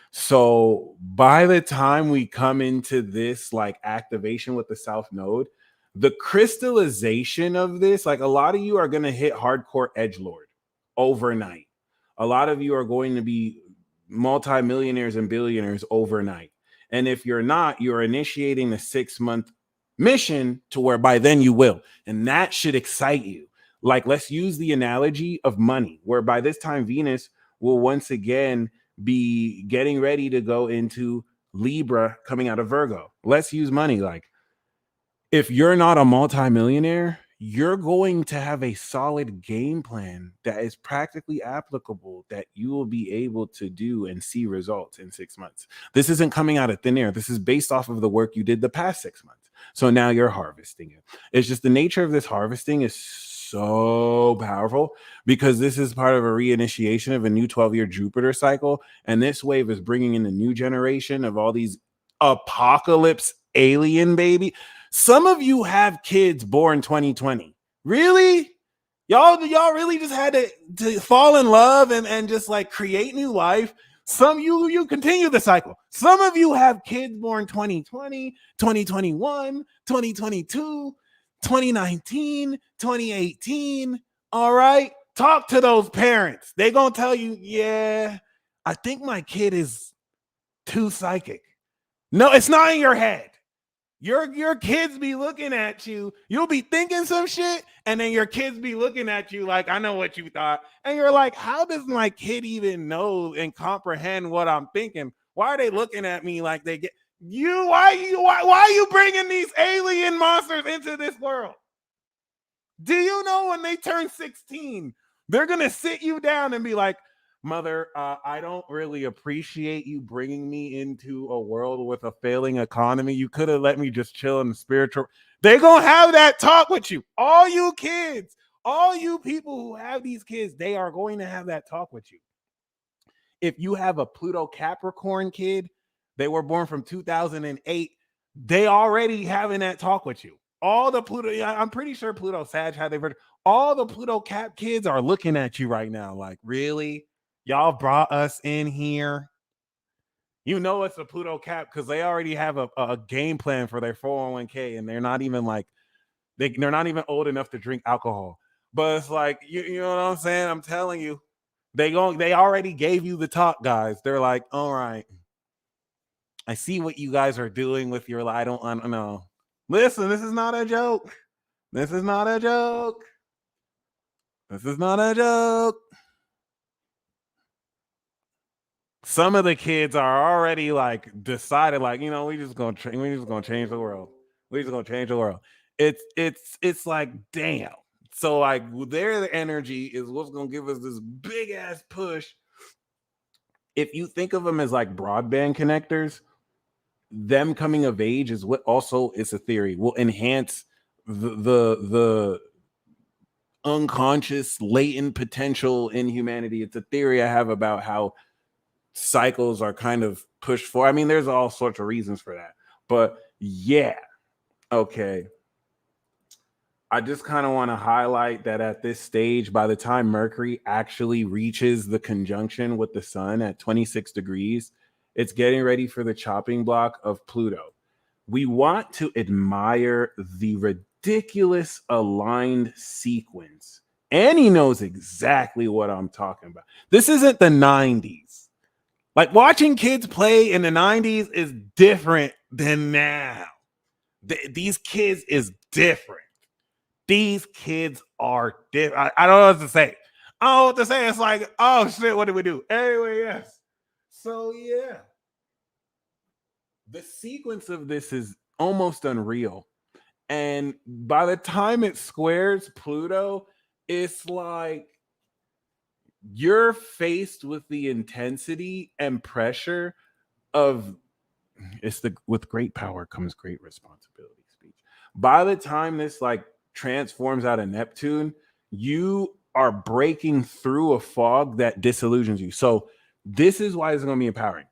So by the time we come into this like activation with the South Node, the crystallization of this, like a lot of you are going to hit hardcore edgelord overnight. A lot of you are going to be multimillionaires and billionaires overnight. And if you're not, you're initiating the 6-month mission to where by then you will. And that should excite you. Like, let's use the analogy of money, where by this time Venus will once again be getting ready to go into Libra coming out of Virgo. Let's use money. Like, if you're not a multimillionaire, you're going to have a solid game plan that is practically applicable that you will be able to do and see results in 6 months. This isn't coming out of thin air. This is based off of the work you did the past 6 months. So now you're harvesting it. It's just the nature of this harvesting is so powerful because this is part of a reinitiation of a new 12-year Jupiter cycle. And this wave is bringing in a new generation of all these apocalypse alien baby. Some of you have kids born 2020. Really? Y'all really just had to fall in love and just like create new life. Some you continue the cycle. Some of you have kids born 2020, 2021, 2022, 2019, 2018. All right. Talk to those parents. They're gonna tell you, yeah, I think my kid is too psychic. No, it's not in your head. Your kids be looking at you. You'll be thinking some shit, and then your kids be looking at you like, I know what you thought. And you're like, how does my kid even know and comprehend what I'm thinking? Why are they looking at me like they get you? Why are you bringing these alien monsters into this world? Do you know when they turn 16, they're gonna sit you down and be like, Mother, I don't really appreciate you bringing me into a world with a failing economy. You could have let me just chill in the spiritual. They're going to have that talk with you. All you kids, all you people who have these kids, they are going to have that talk with you. If you have a Pluto Capricorn kid, they were born from 2008, they already having that talk with you. All the Pluto, I'm pretty sure Pluto Sag had they heard. All the Pluto Cap kids are looking at you right now like, really? Y'all brought us in here. You know it's a Pluto Cap because they already have a game plan for their 401k, and they're not even like they're not even old enough to drink alcohol. But it's like you know what I'm saying? I'm telling you, they already gave you the talk, guys. They're like, all right, I see what you guys are doing with your life. I don't know. Listen, this is not a joke. This is not a joke. This is not a joke. Some of the kids are already like decided, like, you know, we just gonna change the world. We just gonna change the world. It's like, damn. So like their energy is what's gonna give us this big ass push if you think of them as like broadband connectors, them coming of age is what also is a theory will enhance the unconscious latent potential in humanity. It's a theory I have about how cycles are kind of pushed for. I mean, there's all sorts of reasons for that, but yeah, okay. I just kind of want to highlight that at this stage, by the time Mercury actually reaches the conjunction with the sun at 26 degrees, it's getting ready for the chopping block of Pluto. We want to admire the ridiculous aligned sequence. Annie knows exactly what I'm talking about. This isn't the 90s. Like watching kids play in the 90s is different than now. These kids is different. These kids are different. I don't know what to say. I don't know what to say. It's like, oh shit, what did we do? Anyway, yes. So yeah. The sequence of this is almost unreal. And by the time it squares Pluto, it's like you're faced with the intensity and pressure of it's the with great power comes great responsibility speech. By the time this like transforms out of Neptune, you are breaking through a fog that disillusions you. So this is why it's going to be empowering.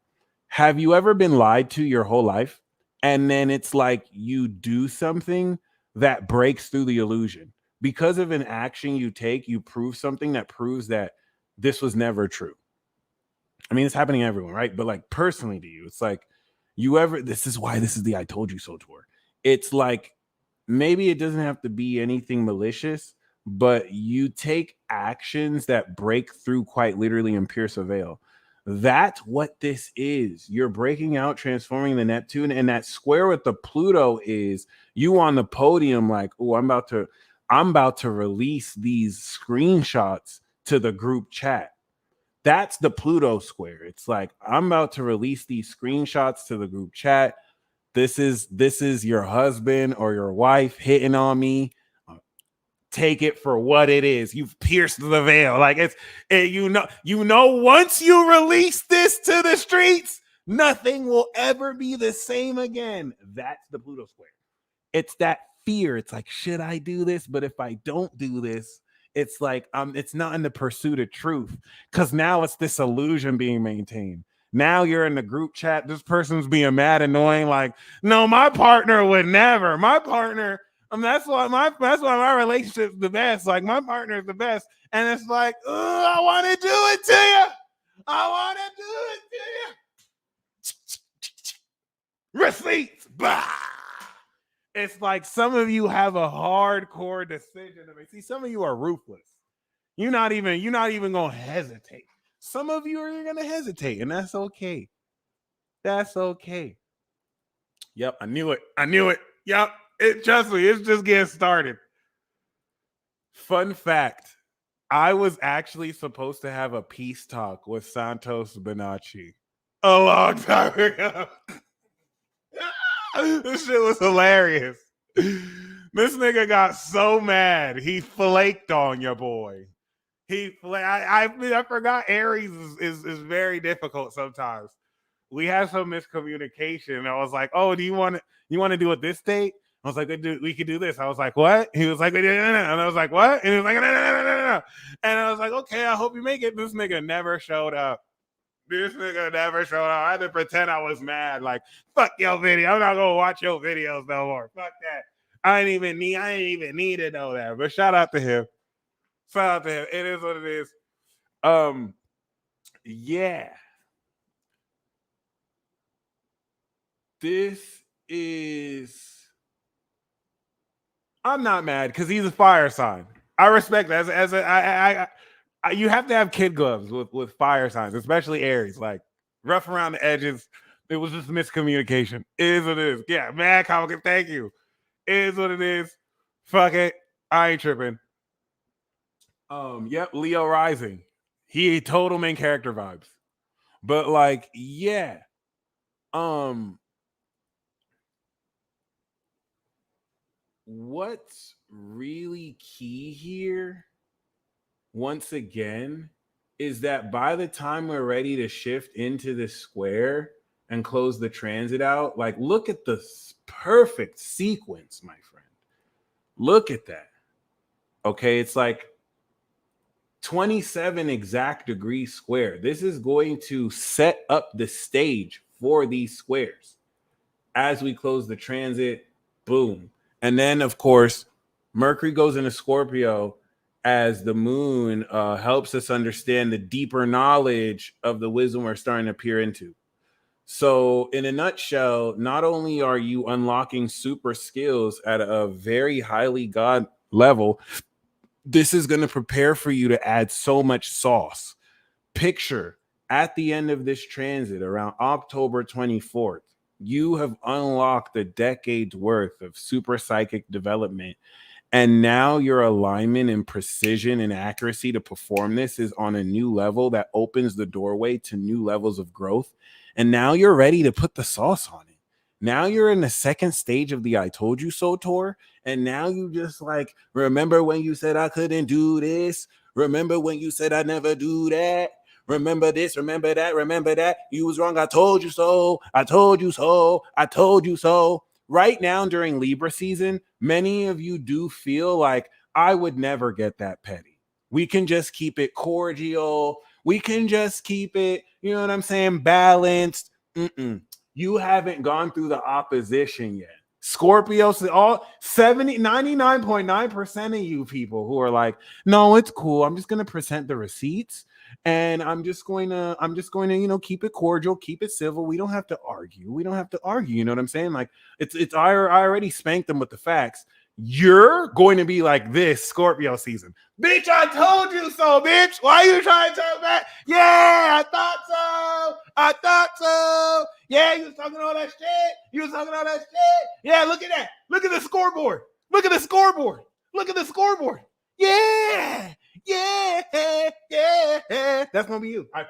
Have you ever been lied to your whole life? And then it's like you do something that breaks through the illusion. Because of an action you take, you prove something that proves that this was never true. I mean, it's happening to everyone, right? But like personally to you, it's like you ever, this is why this is the I told you so tour. It's like maybe it doesn't have to be anything malicious, but you take actions that break through quite literally and pierce a veil. That's what this is. You're breaking out, transforming the Neptune, and that square with the Pluto is you on the podium, like, oh, I'm about to release these screenshots to the group chat. That's the Pluto square. It's like I'm about to release these screenshots to the group chat. This is your husband or your wife hitting on me. Take it for what it is. You've pierced the veil. Like you know, once you release this to the streets, nothing will ever be the same again. That's the Pluto square. It's that fear. It's like, should I do this? But if I don't do this, it's like it's not in the pursuit of truth. Because now it's this illusion being maintained. Now you're in the group chat. This person's being mad, annoying. Like, no, my partner would never. My partner. That's why my relationship's the best. Like my partner is the best. And it's like, I want to do it to you. I want to do it to you. Receipts. Bah. It's like some of you have a hardcore decision to make. See, some of you are ruthless. You're not even gonna hesitate. Some of you are gonna hesitate, and that's okay. That's okay. Yep, I knew it. I knew it. Yep. Trust me, it's just getting started. Fun fact. I was actually supposed to have a peace talk with Santos Bonacci a long time ago. This shit was hilarious. This nigga got so mad he flaked on your boy. I forgot Aries is very difficult sometimes. We had some miscommunication. I was like, "Oh, do you want to do it this date?" I was like, "We could do this." I was like, "What?" He was like, "No, no, no." And I was like, "What?" And he was like, "No, no, no, no, no, no." And I was like, "Okay, I hope you make it." This nigga never showed up. This nigga never showed up. I had to pretend I was mad. Like, fuck your video. I'm not gonna watch your videos no more. Fuck that. I didn't even need to know that. But shout out to him. Shout out to him. It is what it is. Um, yeah. This is. I'm not mad because he's a fire sign. I respect that. You have to have kid gloves with fire signs, especially Aries. Like rough around the edges. It was just miscommunication. It is what it is. Yeah, mad comic. Thank you. It is what it is. Fuck it. I ain't tripping. Yep, Leo Rising. He total main character vibes. But like, yeah. Um, what's really key here, once again, is that by the time we're ready to shift into the square and close the transit out, like look at the perfect sequence, my friend. Look at that. Okay, it's like 27 exact degrees square. This is going to set up the stage for these squares. As we close the transit, boom. And then, of course, Mercury goes into Scorpio as the moon helps us understand the deeper knowledge of the wisdom we're starting to peer into. So, in a nutshell, not only are you unlocking super skills at a very highly God level, this is going to prepare for you to add so much sauce. Picture at the end of this transit around October 24th, you have unlocked a decade's worth of super psychic development. And now your alignment and precision and accuracy to perform this is on a new level that opens the doorway to new levels of growth. And now you're ready to put the sauce on it. Now you're in the second stage of the I Told You So tour. And now you just like, remember when you said I couldn't do this? Remember when you said I never do that? Remember this, remember that, remember that. You was wrong. I told you so. I told you so. I told you so. Right now during Libra season, many of you do feel like I would never get that petty. We can just keep it cordial. We can just keep it, you know what I'm saying, balanced. You haven't gone through the opposition yet. Scorpios, all 99.9% of you people who are like, no, it's cool. I'm just going to present the receipts and I'm just going to, keep it cordial, keep it civil. We don't have to argue. You know what I'm saying? Like I already spanked them with the facts. You're going to be like this Scorpio season. Bitch, I told you so, bitch. Why are you trying to tell that? Yeah, I thought so. Yeah, you was talking all that shit. Yeah, look at that. Look at the scoreboard. Yeah. That's going to be you. I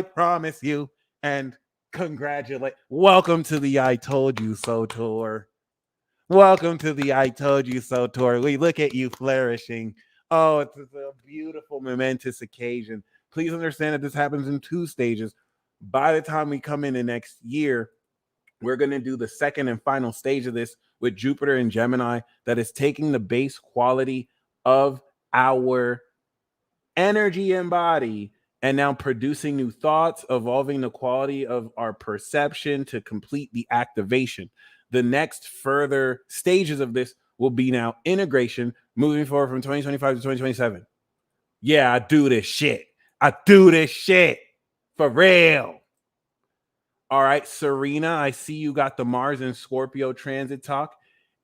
promise you. And congratulate. Welcome to the I Told You So tour. Welcome to the I Told You So tour. We look at you flourishing. Oh, it's a beautiful, momentous occasion. Please understand that this happens in 2 stages. By the time we come in the next year, we're going to do the second and final stage of this with Jupiter and Gemini that is taking the base quality of our energy and body and now producing new thoughts, evolving the quality of our perception to complete the activation. The next further stages of this will be now integration, moving forward from 2025 to 2027. Yeah, I do this shit for real. All right, Serena, I see you got the Mars and Scorpio transit talk.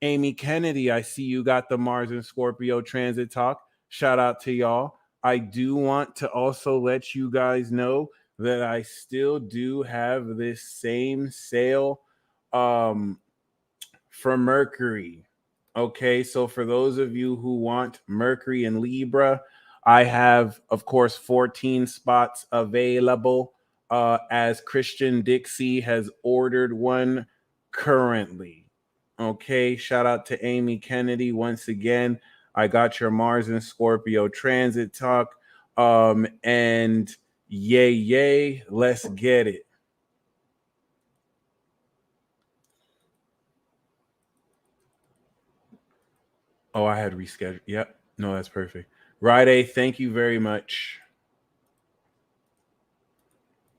Amy Kennedy, I see you got the Mars and Scorpio transit talk. Shout out to y'all. I do want to also let you guys know that I still do have this same sale for Mercury. Okay, so for those of you who want Mercury and Libra, I have, of course, 14 spots available as Christian Dixie has ordered one currently. Okay, shout out to Amy Kennedy once again. I got your Mars and Scorpio transit talk. And yay, let's get it. Oh, I had rescheduled. Yep. No, that's perfect. Ride, thank you very much.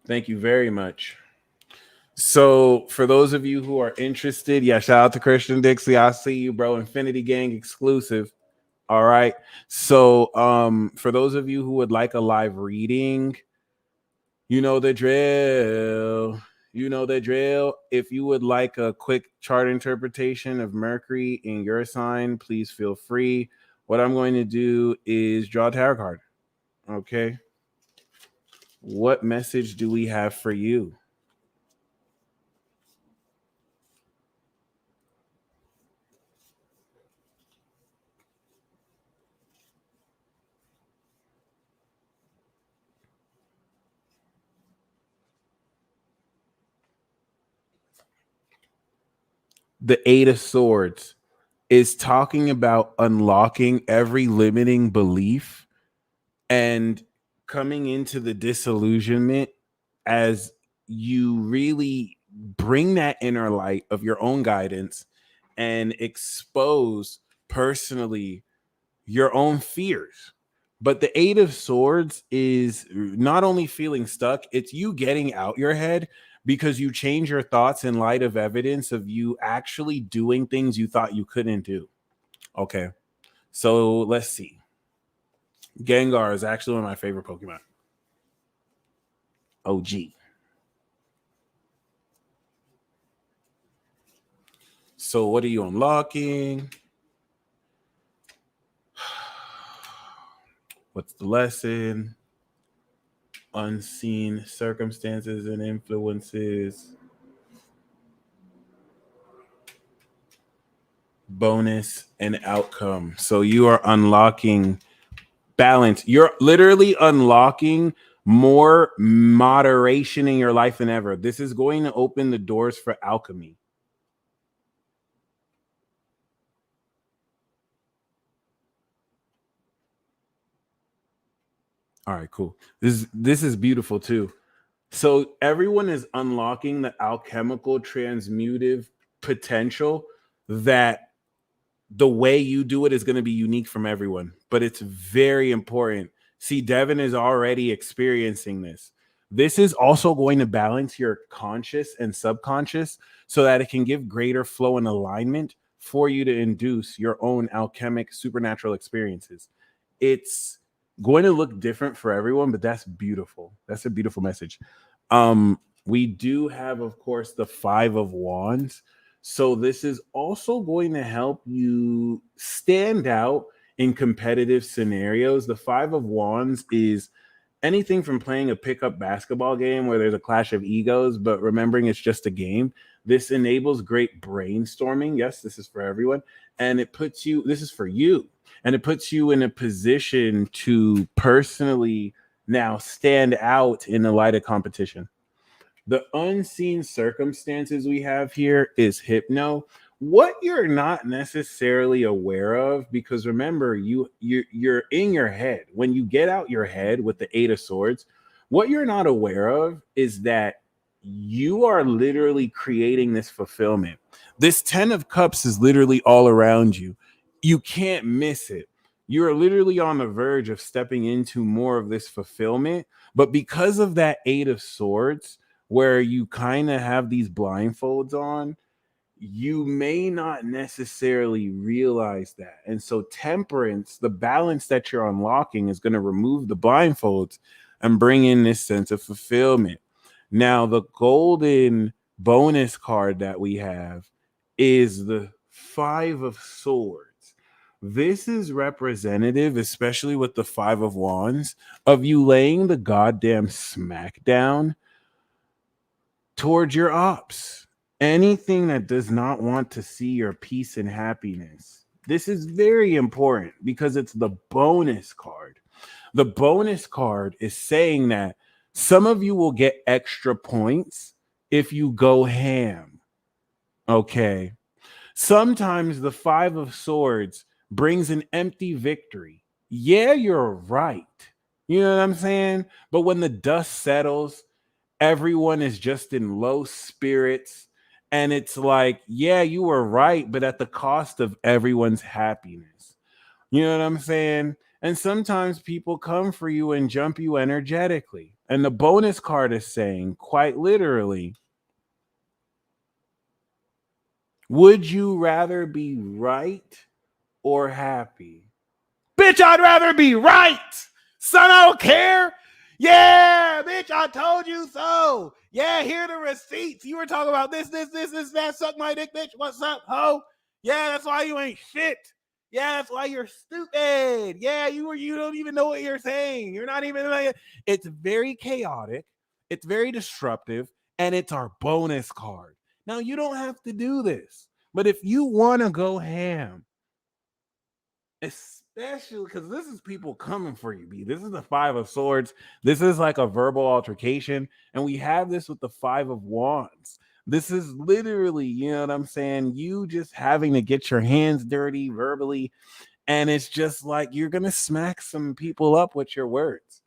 Thank you very much. So, for those of you who are interested, yeah, shout out to Christian Dixie. I see you, bro. Infinity Gang exclusive. All right. So, for those of you who would like a live reading, you know the drill. If you would like a quick chart interpretation of Mercury in your sign, please feel free. What I'm going to do is draw a tarot card. Okay. What message do we have for you? The 8 of Swords is talking about unlocking every limiting belief and coming into the disillusionment as you really bring that inner light of your own guidance and expose personally your own fears. But the Eight of Swords is not only feeling stuck, it's you getting out your head because you change your thoughts in light of evidence of you actually doing things you thought you couldn't do. Okay. So let's see. Gengar is actually one of my favorite Pokemon. OG. So what are you unlocking? What's the lesson? Unseen circumstances and influences. Bonus and outcome. So you are unlocking balance. You're literally unlocking more moderation in your life than ever. This is going to open the doors for alchemy. All right, cool. This is beautiful too. So everyone is unlocking the alchemical transmutive potential that the way you do it is going to be unique from everyone, but it's very important. See, Devin is already experiencing this. This is also going to balance your conscious and subconscious so that it can give greater flow and alignment for you to induce your own alchemic supernatural experiences. It's going to look different for everyone, but that's beautiful. That's a beautiful message. We do have, of course, the Five of Wands. So this is also going to help you stand out in competitive scenarios. The Five of Wands is anything from playing a pickup basketball game where there's a clash of egos, but remembering it's just a game. This enables great brainstorming. Yes, this is for everyone. And it puts you, this is for you, and it puts you in a position to personally now stand out in the light of competition. The unseen circumstances we have here is hypno. What you're not necessarily aware of, because remember, you're in your head. When you get out your head with the Eight of Swords, what you're not aware of is that you are literally creating this fulfillment. This Ten of Cups is literally all around you. You can't miss it. You are literally on the verge of stepping into more of this fulfillment. But because of that Eight of Swords, where you kind of have these blindfolds on, you may not necessarily realize that. And so, temperance, the balance that you're unlocking, is going to remove the blindfolds and bring in this sense of fulfillment. Now, the golden bonus card that we have is the Five of Swords. This is representative, especially with the Five of Wands, of you laying the goddamn smack down towards your ops. Anything that does not want to see your peace and happiness. This is very important because it's the bonus card. The bonus card is saying that some of you will get extra points if you go ham. Okay. Sometimes the Five of Swords brings an empty victory. Yeah, you're right. You know what I'm saying? But when the dust settles, everyone is just in low spirits. And it's like, yeah, you were right, but at the cost of everyone's happiness. You know what I'm saying? And sometimes people come for you and jump you energetically. And the bonus card is saying, quite literally, would you rather be right or happy? Bitch, I'd rather be right. Son, I don't care. Yeah, bitch, I told you so. Yeah, here are the receipts. You were talking about this, that. Suck my dick, bitch. What's up, ho? Yeah, that's why you ain't shit. Yeah, that's why you're stupid. Yeah, you don't even know what you're saying. You're not even like, it's very chaotic, it's very disruptive, and it's our bonus card. Now, you don't have to do this, but if you want to go ham, especially because this is people coming for you, B. This is the Five of Swords. This is like a verbal altercation. And we have this with the Five of Wands. This is literally, you know what I'm saying? You just having to get your hands dirty verbally. And it's just like you're going to smack some people up with your words.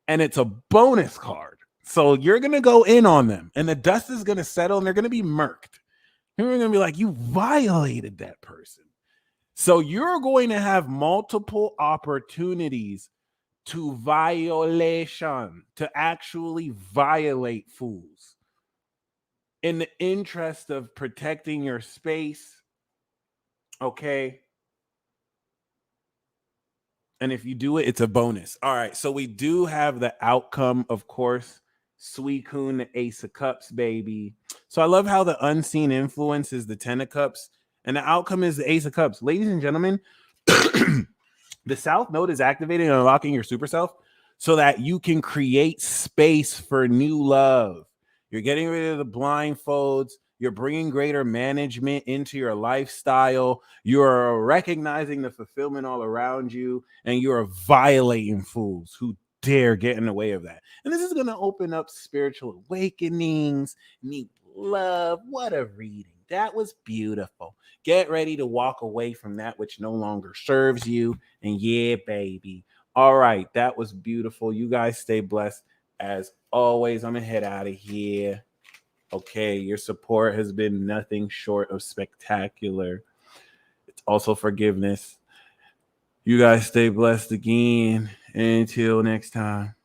and it's a bonus card. So you're going to go in on them and the dust is going to settle and they're going to be murked. You're going to be like, you violated that person. So you're going to have multiple opportunities to actually violate fools in the interest of protecting your space. Okay. And if you do it, it's a bonus. All right. So we do have the outcome, of course. Suicune, the Ace of Cups, baby. So I love how the unseen influence is the 10 of Cups, and the outcome is the Ace of Cups. Ladies and gentlemen, the South Node is activating and unlocking your super self so that you can create space for new love. You're getting rid of the blindfolds. You're bringing greater management into your lifestyle. You're recognizing the fulfillment all around you, and you're violating fools who dare get in the way of that. And this is going to open up spiritual awakenings, new love. What a reading. That was beautiful. Get ready to walk away from that which no longer serves you. And yeah, baby. All right. That was beautiful. You guys stay blessed. As always, I'm going to head out of here. Okay. Your support has been nothing short of spectacular. It's also forgiveness. You guys stay blessed again. Until next time.